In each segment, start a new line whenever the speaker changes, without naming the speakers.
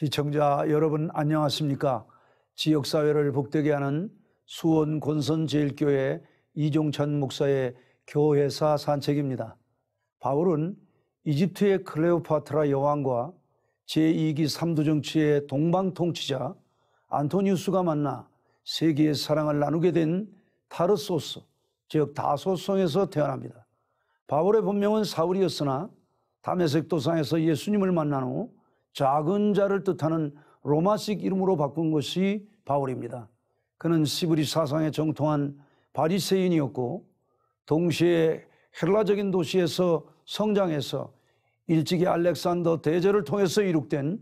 시청자 여러분 안녕하십니까? 지역사회를 복되게 하는 수원 권선제일교회 이종찬 목사의 교회사 산책입니다. 바울은 이집트의 클레오파트라 여왕과 제2기 삼두정치의 동방통치자 안토니우스가 만나 세계의 사랑을 나누게 된 타르소스, 즉 다소성에서 태어납니다. 바울의 본명은 사울이었으나 다메섹 도상에서 예수님을 만난 후 작은 자를 뜻하는 로마식 이름으로 바꾼 것이 바울입니다. 그는 시브리 사상에 정통한 바리새인이었고 동시에 헬라적인 도시에서 성장해서 일찍이 알렉산더 대제를 통해서 이룩된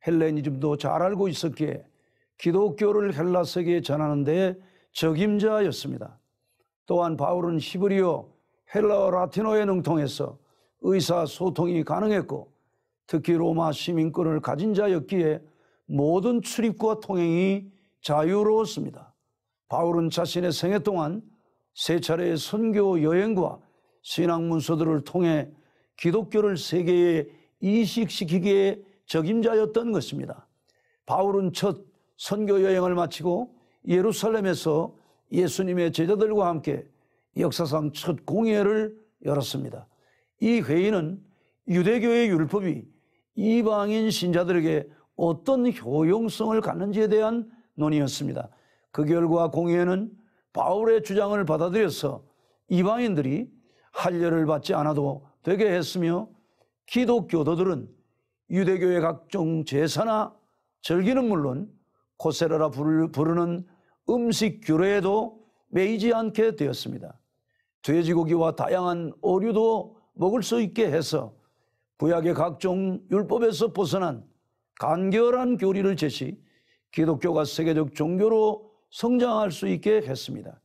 헬레니즘도 잘 알고 있었기에 기독교를 헬라 세계에 전하는 데 적임자였습니다. 또한 바울은 히브리어, 헬라어, 라틴어에 능통해서 의사소통이 가능했고 특히 로마 시민권을 가진 자였기에 모든 출입과 통행이 자유로웠습니다. 바울은 자신의 생애 동안 세 차례의 선교 여행과 신앙 문서들을 통해 기독교를 세계에 이식시키기에 적임자였던 것입니다. 바울은 첫 선교 여행을 마치고 예루살렘에서 예수님의 제자들과 함께 역사상 첫 공회를 열었습니다. 이 회의는 유대교의 율법이 이방인 신자들에게 어떤 효용성을 갖는지에 대한 논의였습니다. 그 결과 공회는 바울의 주장을 받아들여서 이방인들이 할례를 받지 않아도 되게 했으며 기독교도들은 유대교의 각종 제사나 절기는 물론 코세라라 부르는 음식 규례에도 매이지 않게 되었습니다. 돼지고기와 다양한 어류도 먹을 수 있게 해서 구약의 각종 율법에서 벗어난 간결한 교리를 제시, 기독교가 세계적 종교로 성장할 수 있게 했습니다.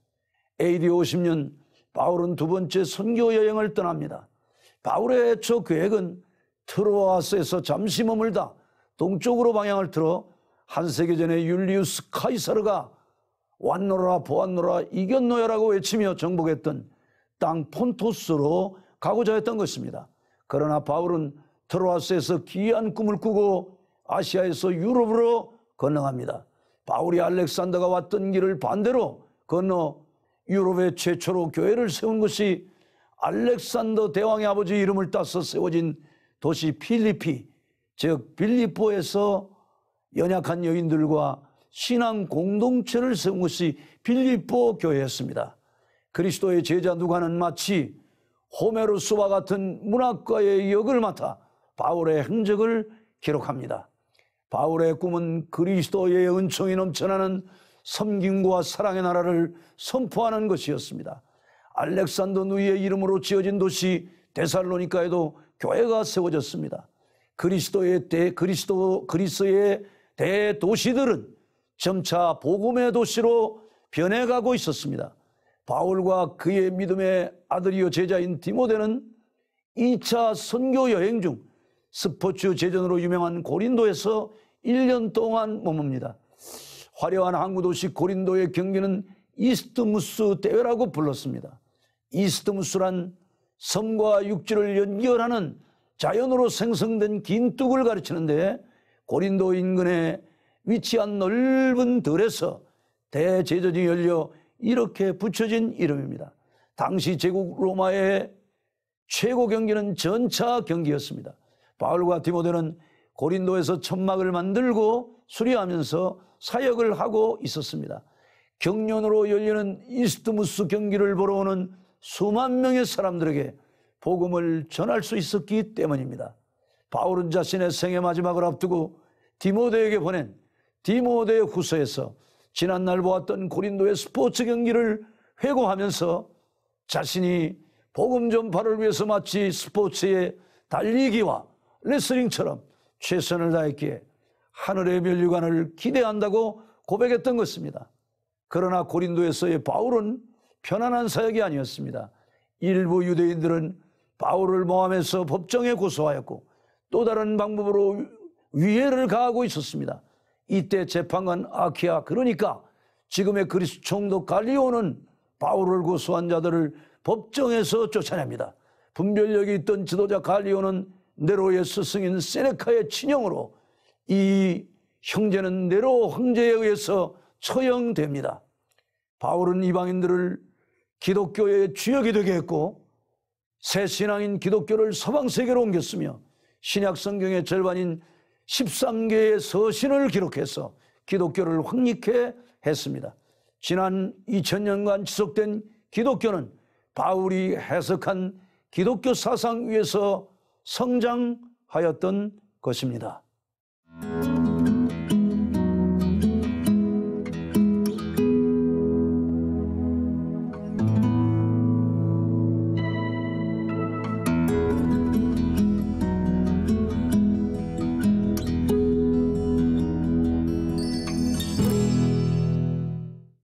AD 50년 바울은 두 번째 선교 여행을 떠납니다. 바울의 첫 계획은 트로아스에서 잠시 머물다 동쪽으로 방향을 틀어 한 세기 전에 율리우스 카이사르가 왔노라 보았노라 이겼노야라고 외치며 정복했던 땅 폰토스로 가고자 했던 것입니다. 그러나 바울은 트로아스에서 기이한 꿈을 꾸고 아시아에서 유럽으로 건너갑니다. 바울이 알렉산더가 왔던 길을 반대로 건너 유럽의 최초로 교회를 세운 것이 알렉산더 대왕의 아버지 이름을 따서 세워진 도시 필리피, 즉 빌립보에서 연약한 여인들과 신앙 공동체를 세운 것이 빌립보 교회였습니다. 그리스도의 제자 누가는 마치 호메로스와 같은 문학가의 역을 맡아 바울의 행적을 기록합니다. 바울의 꿈은 그리스도의 은총이 넘쳐나는 섬김과 사랑의 나라를 선포하는 것이었습니다. 알렉산더 누이의 이름으로 지어진 도시 데살로니카에도 교회가 세워졌습니다. 그리스의 대도시들은 점차 복음의 도시로 변해가고 있었습니다. 바울과 그의 믿음의 아들이요 제자인 디모데는 2차 선교 여행 중 스포츠 제전으로 유명한 고린도에서 1년 동안 머뭅니다. 화려한 항구도시 고린도의 경기는 이스트무스 대회라고 불렀습니다. 이스트무스란 섬과 육지를 연결하는 자연으로 생성된 긴 뚝을 가르치는데 고린도 인근에 위치한 넓은 들에서 대제전이 열려 이렇게 붙여진 이름입니다. 당시 제국 로마의 최고 경기는 전차 경기였습니다. 바울과 디모데는 고린도에서 천막을 만들고 수리하면서 사역을 하고 있었습니다. 경륜으로 열리는 이스트무스 경기를 보러 오는 수만 명의 사람들에게 복음을 전할 수 있었기 때문입니다. 바울은 자신의 생애 마지막을 앞두고 디모데에게 보낸 디모데 후서에서 지난날 보았던 고린도의 스포츠 경기를 회고하면서 자신이 복음 전파를 위해서 마치 스포츠의 달리기와 레슬링처럼 최선을 다했기에 하늘의 면류관을 기대한다고 고백했던 것입니다. 그러나 고린도에서의 바울은 편안한 사역이 아니었습니다. 일부 유대인들은 바울을 모함해서 법정에 고소하였고 또 다른 방법으로 위해를 가하고 있었습니다. 이때 재판관 아키아, 그러니까 지금의 그리스 총독 갈리오는 바울을 고소한 자들을 법정에서 쫓아냅니다. 분별력이 있던 지도자 갈리오는 네로의 스승인 세네카의 친형으로 이 형제는 네로 황제에 의해서 처형됩니다. 바울은 이방인들을 기독교의 주역이 되게 했고 새 신앙인 기독교를 서방 세계로 옮겼으며 신약 성경의 절반인 13개의 서신을 기록해서 기독교를 확립해 했습니다. 지난 2000년간 지속된 기독교는 바울이 해석한 기독교 사상 위에서 성장하였던 것입니다.